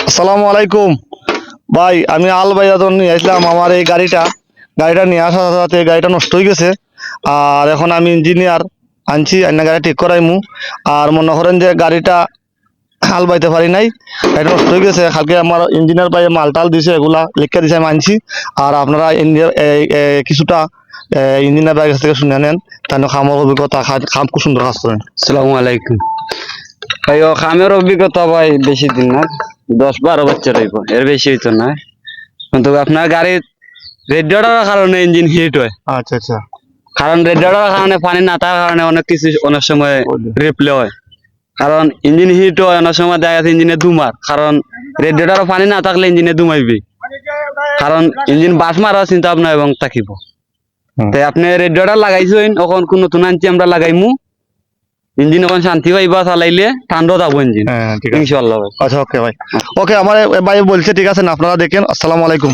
আসসালামু আলাইকুম ভাই, আমি আল বাইদাতন নিয়ে আসলাম আমার এই গাড়িটা নিয়ে আসার সাথে গাড়িটা নষ্ট হয়ে গেছে। আর এখন আমি ইঞ্জিনিয়ার আনছি, আইনা গাড়ি ঠিক করাইমু। আর মনে করেন যে গাড়িটা হাল বাইতে পারি নাই, গাড়িটা নষ্ট হয়ে গেছে। কালকে আমার ইঞ্জিনিয়ার ভাই মাল দিছে, এগুলা লিখে দিছে, আমি আনছি। আর আপনারা কিছুটা ইঞ্জিনিয়ার ভাইয়ের কাছ থেকে শুনে নেন, তাই খামের অভিজ্ঞতা, খাম খুব সুন্দর কাজ করেন। আসসালামু আলাইকুম ভাই। ও খামের অভিজ্ঞতা ভাই বেশি দিন না, 10-12 বছর হইব, এর বেশি হইতো না। কিন্তু আপনার গাড়ির রেডিয়েটরের কারণে ইঞ্জিন হিট হয়। আচ্ছা আচ্ছা। কারণ রেডিয়েটরের কারণে পানি না থাকার কারণে অনেক কিছু অনেক সময় রিপ্লে হয়। কারণ ইঞ্জিন হিট হয়, অনেক সময় দেখা যাচ্ছে ইঞ্জিনে দুমার, কারণ রেডিয়েটরে পানি না থাকলে ইঞ্জিনে দুমাইবে। কারণ ইঞ্জিন বাস মারার চিন্তা ভাবনা এবং থাকিব। তাই আপনি রেডিয়েটর লাগাইছেন, এখন কোন নতুন আনছি আমরা লাগাইমু। ইঞ্জিন এখন শান্তি পাইবা, চালাইলে ঠান্ডা যাবো ইঞ্জিন। হ্যাঁ ঠিক আছে, ইনশাআল্লাহ ভাই। আচ্ছা ওকে ভাই, ওকে আমার ভাই বলছে, ঠিক আছে না, আপনারা দেখেন। আসসালামু আলাইকুম।